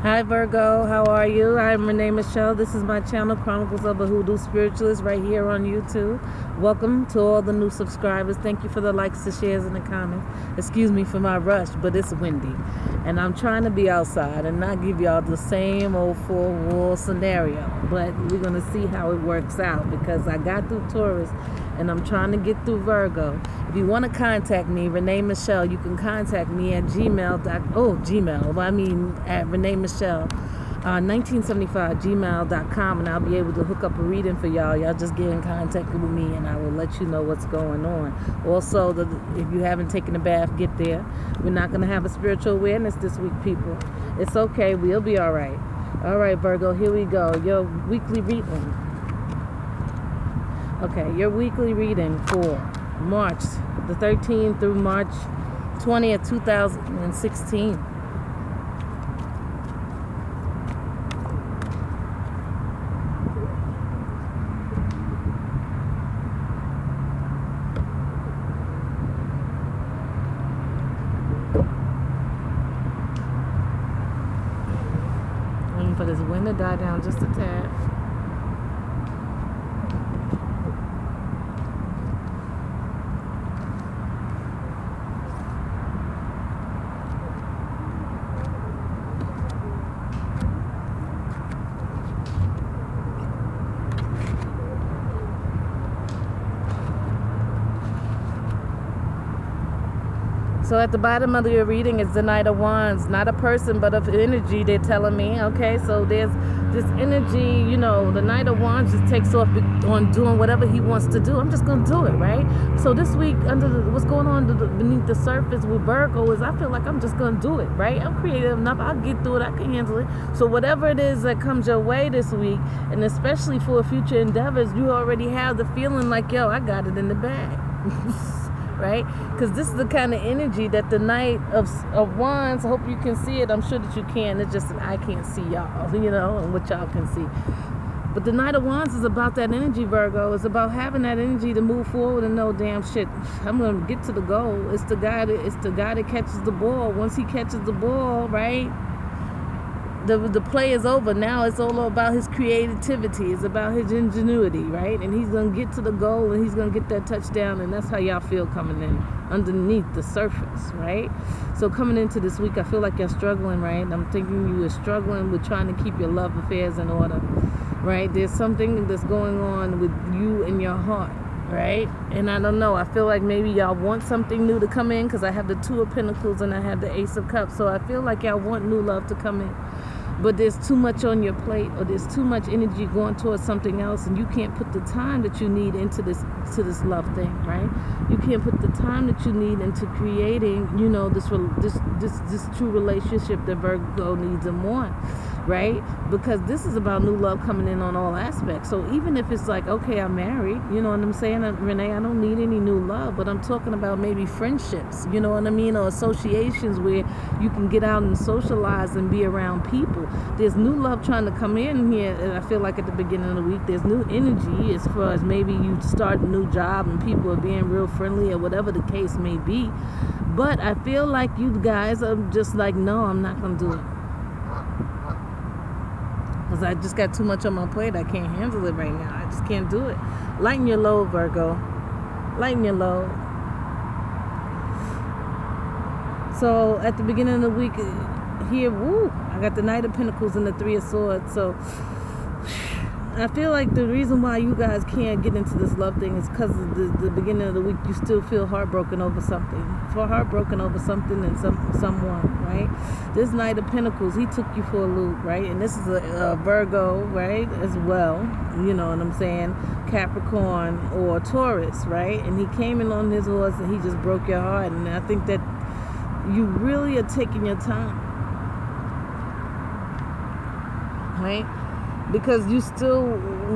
Hi Virgo, how are you? I'm Renee Michelle. This is my channel, Chronicles of a Hoodoo Spiritualist, right here on YouTube. Welcome to all the new subscribers. Thank you for the likes, the shares, and the comments. Excuse me for my rush, but it's windy. And I'm trying to be outside and not give y'all the same old four-wall scenario. But we're going to see how it works out because I got through Taurus and I'm trying to get through Virgo. If you want to contact me, Renee Michelle, you can contact me at at Renee Michelle 1975 gmail.com, and I'll be able to hook up a reading for y'all. Y'all just get in contact with me and I will let you know what's going on. Also, if you haven't taken a bath, get there. We're not going to have a spiritual awareness this week, people. It's okay. We'll be all right. All right, Virgo, here we go. Your weekly reading. Okay, your weekly reading for March the 13th through March 20th, 2016. Waiting for this wind to die down just a tad. So at the bottom of your reading is the Knight of Wands, not a person, but of energy, they're telling me. Okay, so there's this energy, the Knight of Wands just takes off on doing whatever he wants to do. I'm just going to do it, right? So this week, what's going on beneath the surface with Virgo is I feel like I'm just going to do it, right? I'm creative enough. I'll get through it. I can handle it. So whatever it is that comes your way this week, and especially for future endeavors, you already have the feeling like, yo, I got it in the bag. Right? Because this is the kind of energy that the Knight of Wands, I hope you can see it. I'm sure that you can. It's just that I can't see y'all, and what y'all can see. But the Knight of Wands is about that energy, Virgo. It's about having that energy to move forward and know, damn shit, I'm going to get to the goal. It's the guy that catches the ball. Once he catches the ball, right? The play is over. Now it's all about his creativity. It's about his ingenuity, right? And he's going to get to the goal and he's going to get that touchdown. And that's how y'all feel coming in underneath the surface, right? So coming into this week, I feel like you're struggling, right? I'm thinking you are struggling with trying to keep your love affairs in order, right? There's something that's going on with you and your heart, right? And I don't know, I feel like maybe y'all want something new to come in because I have the Two of Pentacles and I have the Ace of Cups. So I feel like y'all want new love to come in. But there's too much on your plate, or there's too much energy going towards something else, and you can't put the time that you need into this love thing, right? You can't put the time that you need into creating, this true relationship that Virgo needs and wants, right? Because this is about new love coming in on all aspects. So even if it's like, okay, I'm married, you know what I'm saying, Renee, I don't need any new love, but I'm talking about maybe friendships, you know what I mean, or associations where you can get out and socialize and be around people. There's new love trying to come in here, and I feel like at the beginning of the week, there's new energy as far as maybe you start a new job and people are being real friendly or whatever the case may be. But I feel like you guys are just like, no, I'm not going to do it. Because I just got too much on my plate. I can't handle it right now. I just can't do it. Lighten your load, Virgo. Lighten your load. So at the beginning of the week here, I got the Knight of Pentacles and the Three of Swords. So I feel like the reason why you guys can't get into this love thing is because of the beginning of the week, you still feel heartbroken over something. Heartbroken over something and someone, right? This Knight of Pentacles, he took you for a loop, right? And this is a Virgo, right, as well. You know what I'm saying? Capricorn or Taurus, right? And he came in on his horse and he just broke your heart. And I think that you really are taking your time, right? Because you still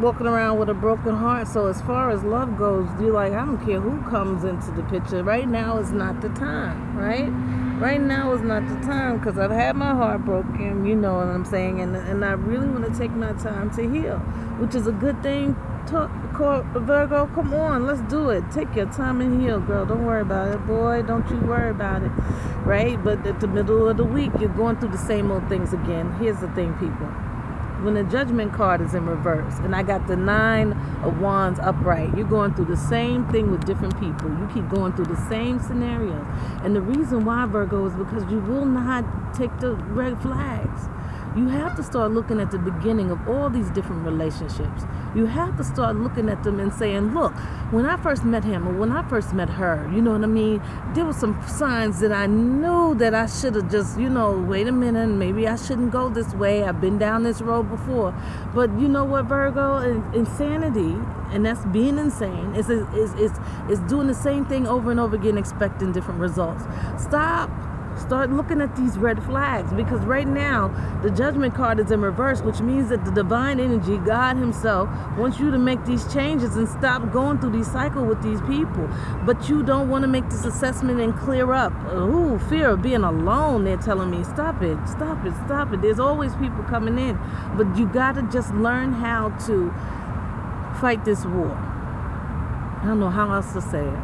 walking around with a broken heart. So as far as love goes, you're like, I don't care who comes into the picture. Right now is not the time, right? Right now is not the time because I've had my heart broken, you know what I'm saying? And I really want to take my time to heal, which is a good thing. Virgo, come on, let's do it. Take your time and heal, girl. Don't worry about it, boy. Don't you worry about it. right? But at the middle of the week, you're going through the same old things again. Here's the thing, people. When the Judgment card is in reverse, and I got the 9 of Wands upright, you're going through the same thing with different people. You keep going through the same scenarios. And the reason why, Virgo, is because you will not take the red flags. You have to start looking at the beginning of all these different relationships. You have to start looking at them and saying, look, when I first met him or when I first met her, you know what I mean? There were some signs that I knew that I should have just, wait a minute, maybe I shouldn't go this way. I've been down this road before. But you know what, Virgo? Insanity, and that's being insane, is doing the same thing over and over again, expecting different results. Start looking at these red flags, because right now the Judgment card is in reverse, which means that the divine energy, God himself, wants you to make these changes and stop going through these cycles with these people. But you don't want to make this assessment and clear up. Ooh, fear of being alone. They're telling me, stop it. There's always people coming in, but you got to just learn how to fight this war. I don't know how else to say it,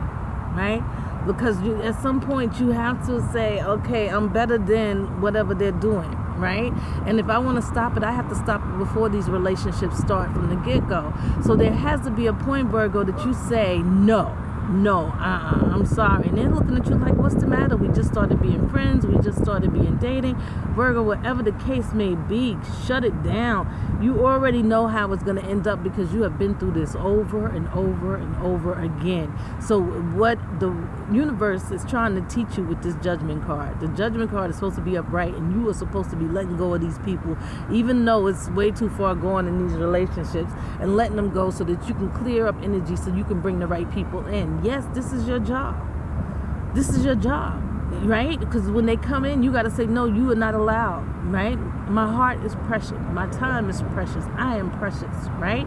right? Because at some point you have to say, okay, I'm better than whatever they're doing, right? And if I want to stop it, I have to stop it before these relationships start from the get-go. So there has to be a point, Virgo, that you say, no, I'm sorry. And they're looking at you like, what's the matter? We just started being friends. We just started being dating. Virgo, whatever the case may be, shut it down. You already know how it's going to end up, because you have been through this over and over and over again. So what the universe is trying to teach you with this Judgment card, the Judgment card is supposed to be upright, and you are supposed to be letting go of these people, even though it's way too far gone in these relationships, and letting them go so that you can clear up energy so you can bring the right people in. Yes, this is your job. Right? Because when they come in, you got to say, no, you are not allowed, right? My heart is precious. My time is precious. I am precious, right?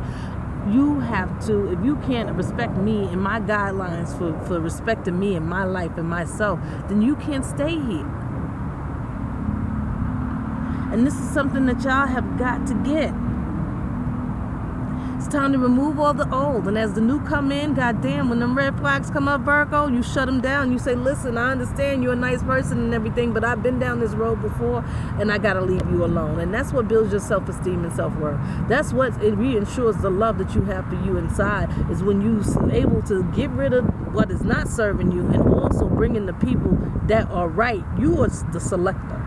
You have to, if you can't respect me and my guidelines for respecting me and my life and myself, then you can't stay here. And this is something that y'all have got to get. It's time to remove all the old. And as the new come in, goddamn, when them red flags come up, Virgo, you shut them down. You say, listen, I understand you're a nice person and everything, but I've been down this road before, and I got to leave you alone. And that's what builds your self-esteem and self-worth. That's what it reinsures the love that you have for you inside, is when you're able to get rid of what is not serving you and also bring in the people that are right. You are the selector.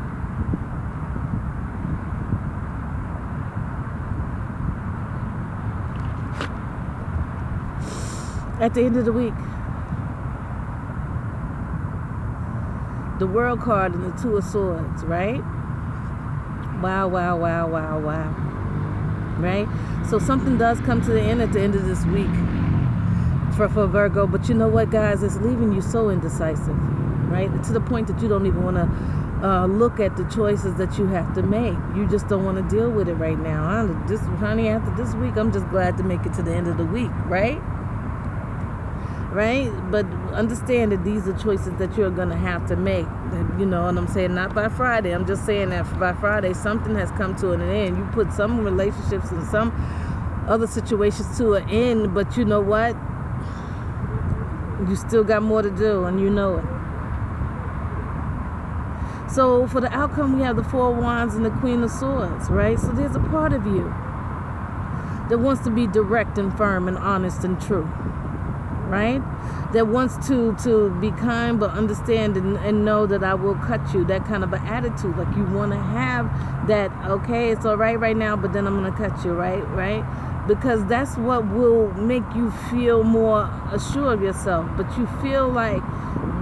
At the end of the week, the World card and the Two of Swords, right? Wow. Right? So something does come to the end at the end of this week for Virgo. But you know what, guys? It's leaving you so indecisive, right? To the point that you don't even want to look at the choices that you have to make. You just don't want to deal with it right now. Honey, after this week, I'm just glad to make it to the end of the week, right? Right? But understand that these are choices that you're going to have to make. You know what I'm saying? Not by Friday. I'm just saying that by Friday, something has come to an end. You put some relationships and some other situations to an end, but you know what? You still got more to do, and you know it. So for the outcome, we have the Four of Wands and the Queen of Swords, right? So there's a part of you that wants to be direct and firm and honest and true. Right? That wants to be kind but understand and know that I will cut you. That kind of an attitude. Like you want to have that, okay, it's all right now, but then I'm going to cut you, right? Because that's what will make you feel more assured of yourself. But you feel like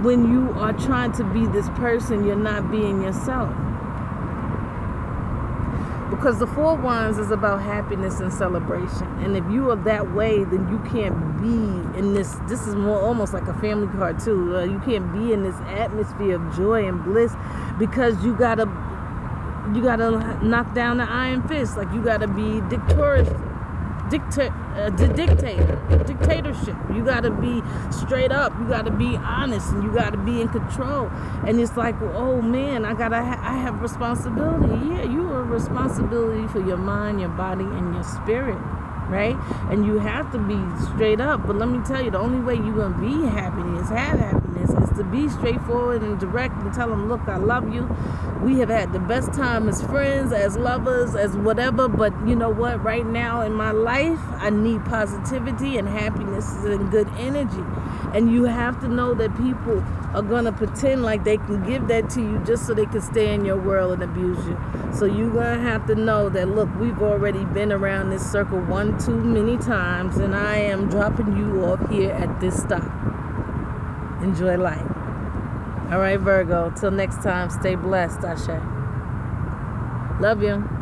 when you are trying to be this person, you're not being yourself. Because the Four of Wands is about happiness and celebration. And if you are that way, then you can't be in this is more almost like a family card too. You can't be in this atmosphere of joy and bliss, because you gotta knock down the iron fist. Like you gotta be dictatorship. You gotta be straight up. You gotta be honest, and you gotta be in control. And it's like, oh man, I have responsibility. Yeah, you are responsibility for your mind, your body, and your spirit, right? And you have to be straight up. But let me tell you, the only way you're gonna have happiness is to be straightforward and direct and tell them, look, I love you. We have had the best time as friends, as lovers, as whatever, but you know what? Right now in my life, I need positivity and happiness and good energy. And you have to know that people are going to pretend like they can give that to you just so they can stay in your world and abuse you. So you're going to have to know that, look, we've already been around this circle one too many times, and I am dropping you off here at this stop. Enjoy life. All right, Virgo. Till next time, stay blessed, Ashe. Love you.